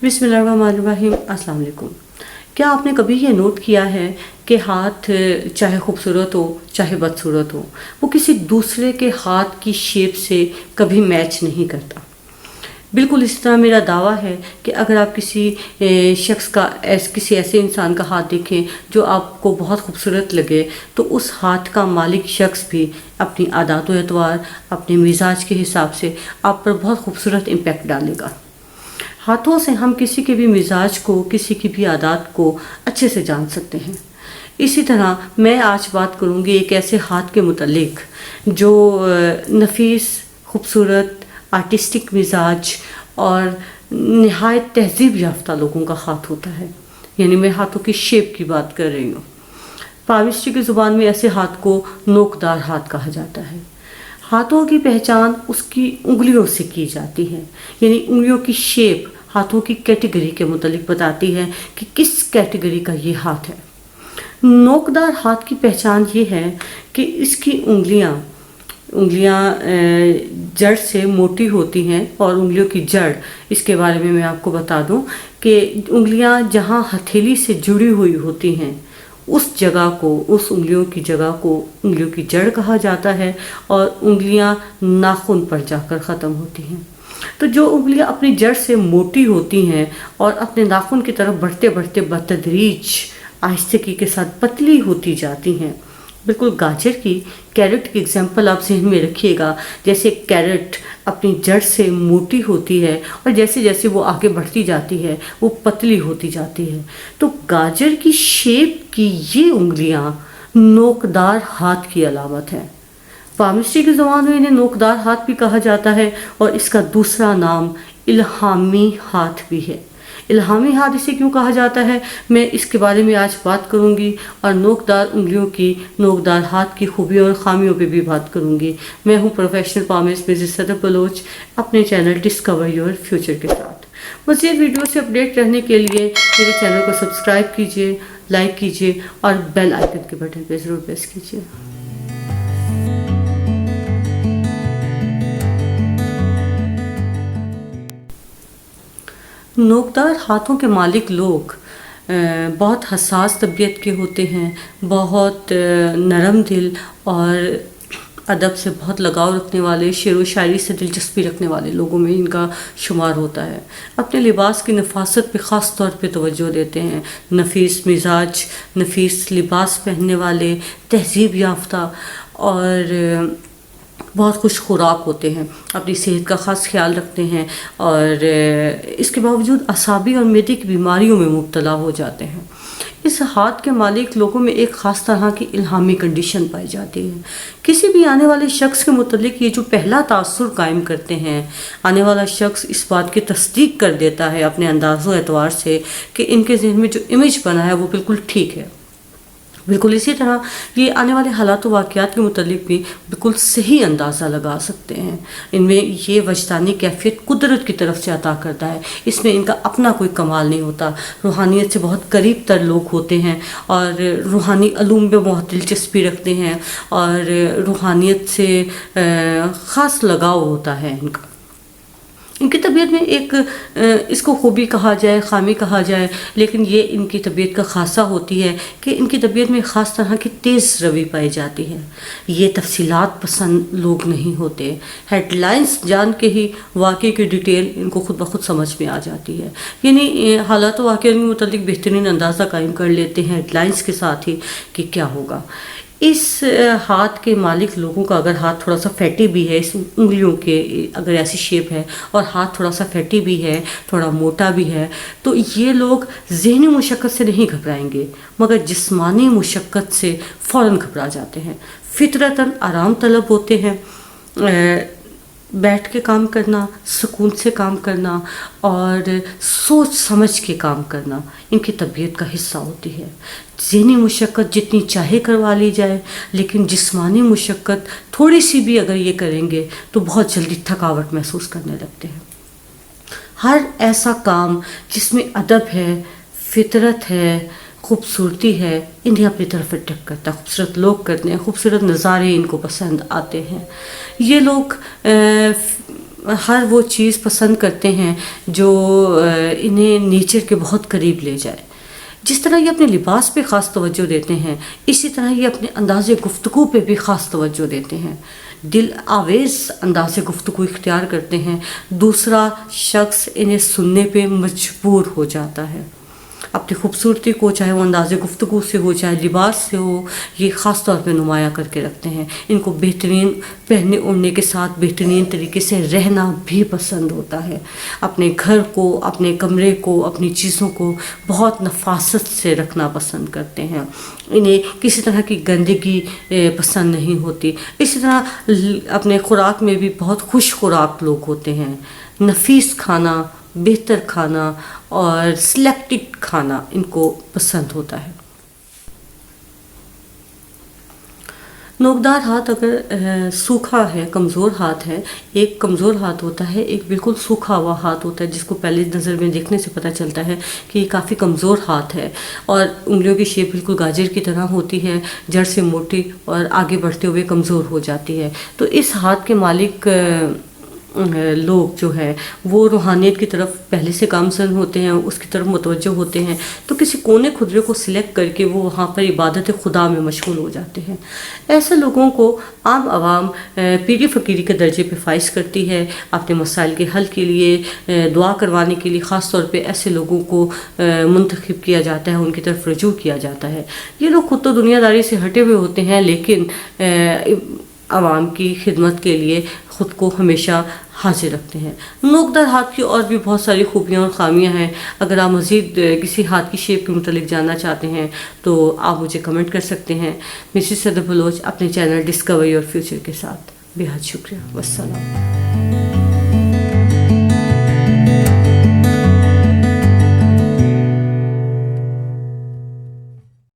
बिस्मिल्लाहिर्रहमानिर्रहीम। अस्सलाम वालेकुम। क्या आपने कभी ये नोट किया है कि हाथ चाहे खूबसूरत हो चाहे बदसूरत हो, वो किसी दूसरे के हाथ की शेप से कभी मैच नहीं करता। बिल्कुल इसी तरह मेरा दावा है कि अगर आप किसी शख्स का किसी ऐसे इंसान का हाथ देखें जो आपको बहुत खूबसूरत लगे, तो उस हाथ का मालिक शख्स भी अपनी आदत व एतवार, अपने मिजाज के हिसाब से आप पर बहुत खूबसूरत इम्पैक्ट डालेगा। हाथों से हम किसी के भी मिजाज को, किसी की भी आदत को अच्छे से जान सकते हैं। इसी तरह मैं आज बात करूंगी एक ऐसे हाथ के मुतालिक जो नफीस, खूबसूरत, आर्टिस्टिक मिजाज और नहायत तहजीब याफ्ता लोगों का हाथ होता है। यानी मैं हाथों की शेप की बात कर रही हूँ। पामिस्ट्री की ज़ुबान में ऐसे हाथ को नोकदार हाथ कहा जाता है। हाथों की पहचान उसकी उंगलियों से की जाती है। यानी उंगलियों की शेप हाथों की कैटेगरी के मुतालिक बताती है कि किस कैटेगरी का ये हाथ है। नोकदार हाथ की पहचान ये है कि इसकी उंगलियां जड़ से मोटी होती हैं और उंगलियों की जड़, इसके बारे में मैं आपको बता दूं कि उंगलियां जहां हथेली से जुड़ी हुई होती हैं उस जगह को, उस उंगलियों की जगह को उंगलियों की जड़ कहा जाता है और उंगलियां नाखून पर जाकर ख़त्म होती हैं। तो जो उंगलियां अपनी जड़ से मोटी होती हैं और अपने नाखून की तरफ बढ़ते बढ़ते बतदरीज आहिस्तगी के साथ पतली होती जाती हैं। बिल्कुल गाजर की, कैरेट की एग्जांपल आप ज़हन में रखिएगा। जैसे कैरेट अपनी जड़ से मोटी होती है और जैसे जैसे वो आगे बढ़ती जाती है वो पतली होती जाती है। तो गाजर की शेप की ये उंगलियां नोकदार हाथ की अलामत है। पामिस्ट्री की ज़ुबान में इन्हें नोकदार हाथ भी कहा जाता है और इसका दूसरा नाम इल्हामी हाथ भी है। इल्हामी हाथ इसे क्यों कहा जाता है, मैं इसके बारे में आज बात करूंगी और नोकदार उंगलियों की, नोकदार हाथ की खूबियों और खामियों पे भी बात करूंगी। मैं हूं प्रोफेशनल पामिस्ट मिसेस सदर बलोच, अपने चैनल डिस्कवर योर फ्यूचर के साथ। मज़ीद वीडियो से अपडेट रहने के लिए मेरे चैनल को सब्सक्राइब कीजिए, लाइक कीजिए और बेल आइकन के बटन पर ज़रूर प्रेस कीजिए। नोकदार हाथों के मालिक लोग बहुत हसास तबीयत के होते हैं, बहुत नरम दिल और अदब से बहुत लगाव रखने वाले, शेर व शायरी से दिलचस्पी रखने वाले लोगों में इनका शुमार होता है। अपने लिबास की नफासत पे ख़ास तौर पे तवज्जो देते हैं। नफीस मिजाज, नफीस लिबास पहनने वाले, तहजीब याफ्ता और बहुत खुश खुराक होते हैं, अपनी सेहत का ख़ास ख्याल रखते हैं और इसके बावजूद असाबी और मैदे की बीमारियों में मुब्तला हो जाते हैं। इस हाथ के मालिक लोगों में एक ख़ास तरह की इल्हामी कंडीशन पाई जाती है। किसी भी आने वाले शख्स के मुतल्लिक ये जो पहला तासुर कायम करते हैं, आने वाला शख्स इस बात की तस्दीक कर देता है अपने अंदाज़ो एतवार से कि इनके ज़हन में जो इमेज बना है वो बिल्कुल ठीक है। बिल्कुल इसी तरह ये आने वाले हालात व वाक़यात के मुतालिक भी बिल्कुल सही अंदाज़ा लगा सकते हैं। इनमें ये वजदानी कैफियत कुदरत की तरफ से अता करता है, इसमें इनका अपना कोई कमाल नहीं होता। रूहानियत से बहुत करीब तर लोग होते हैं और रूहानी अलूम में बहुत दिलचस्पी रखते हैं और रूहानियत से ख़ास लगाव होता है इनका। इनकी तबीयत में एक इसको खूबी कहा जाए, खामी कहा जाए, लेकिन ये इनकी तबीयत का खासा होती है कि इनकी तबीयत में ख़ास तरह की तेज़ रवि पाई जाती है। ये तफसीलात पसंद लोग नहीं होते। हेडलाइंस जान के ही वाक़े की डिटेल इनको खुद ब खुद समझ में आ जाती है। यानी हालात वाक़े के मुतालिक बेहतरीन अंदाज़ा कायम कर लेते हैं हेडलाइंस के साथ ही कि क्या होगा। इस हाथ के मालिक लोगों का अगर हाथ थोड़ा सा फैटी भी है, इस उंगलियों के अगर ऐसी शेप है और हाथ थोड़ा सा फैटी भी है, थोड़ा मोटा भी है, तो ये लोग ज़हनी मुशक्क़त से नहीं घबराएंगे मगर जिस्मानी मुशक्क़त से फ़ौरन घबरा जाते हैं। फितरतन आराम तलब होते हैं। बैठ के काम करना, सुकून से काम करना और सोच समझ के काम करना इनकी तबीयत का हिस्सा होती है। ज़हनी मुशक्क़त जितनी चाहे करवा ली जाए, लेकिन जिस्मानी मुशक्क़त थोड़ी सी भी अगर ये करेंगे तो बहुत जल्दी थकावट महसूस करने लगते हैं। हर ऐसा काम जिसमें अदब है, फितरत है, खूबसूरती है, इन्हें अपनी तरफ अट्रैक्ट करता है। खूबसूरत लोग करते हैं, खूबसूरत नज़ारे इनको पसंद आते हैं। ये लोग ہر وہ چیز پسند کرتے ہیں جو انہیں نیچر کے بہت قریب لے جائے. جس طرح یہ اپنے لباس پہ خاص توجہ دیتے ہیں، اسی طرح یہ اپنے انداز گفتگو پہ بھی خاص توجہ دیتے ہیں. دل آویز انداز گفتگو اختیار کرتے ہیں، دوسرا شخص انہیں سننے پہ مجبور ہو جاتا ہے. اپنی خوبصورتی کو چاہے وہ انداز گفتگو سے ہو چاہے لباس سے ہو، یہ خاص طور پہ نمایاں کر کے رکھتے ہیں. ان کو بہترین پہننے اوڑھنے کے ساتھ بہترین طریقے سے رہنا بھی پسند ہوتا ہے. اپنے گھر کو، اپنے کمرے کو، اپنی چیزوں کو بہت نفاست سے رکھنا پسند کرتے ہیں. انہیں کسی طرح کی گندگی پسند نہیں ہوتی. اسی طرح اپنے خوراک میں بھی بہت خوش خوراک لوگ ہوتے ہیں. نفیس کھانا، بہتر کھانا اور سلیکٹڈ کھانا ان کو پسند ہوتا ہے. نوکدار ہاتھ اگر سوکھا ہے، کمزور ہاتھ ہے، ایک کمزور ہاتھ ہوتا ہے، ایک بالکل سوکھا ہوا ہاتھ ہوتا ہے جس کو پہلی نظر میں دیکھنے سے پتہ چلتا ہے کہ یہ کافی کمزور ہاتھ ہے، اور انگلیوں کی شیپ بالکل گاجر کی طرح ہوتی ہے، جڑ سے موٹی اور آگے بڑھتے ہوئے کمزور ہو جاتی ہے. تو اس ہاتھ کے مالک لوگ جو ہے وہ روحانیت کی طرف پہلے سے گامزن ہوتے ہیں، اس کی طرف متوجہ ہوتے ہیں، تو کسی کونے خدرے کو سلیکٹ کر کے وہ وہاں پر عبادت خدا میں مشغول ہو جاتے ہیں. ایسے لوگوں کو عام عوام پیری فقیری کے درجے پہ فائز کرتی ہے. اپنے مسائل کے حل کے لیے، دعا کروانے کے لیے خاص طور پہ ایسے لوگوں کو منتخب کیا جاتا ہے، ان کی طرف رجوع کیا جاتا ہے. یہ لوگ خود تو دنیا داری سے ہٹے ہوئے ہوتے ہیں، لیکن عوام کی خدمت کے لیے خود کو ہمیشہ حاضر رکھتے ہیں. نوکدار ہاتھ کی اور بھی بہت ساری خوبیاں اور خامیاں ہیں. اگر آپ مزید کسی ہاتھ کی شیپ کے متعلق جاننا چاہتے ہیں تو آپ مجھے کمنٹ کر سکتے ہیں. مسز صدر بلوچ اپنے چینل ڈسکوری اور فیوچر کے ساتھ. بے حد شکریہ. والسلام.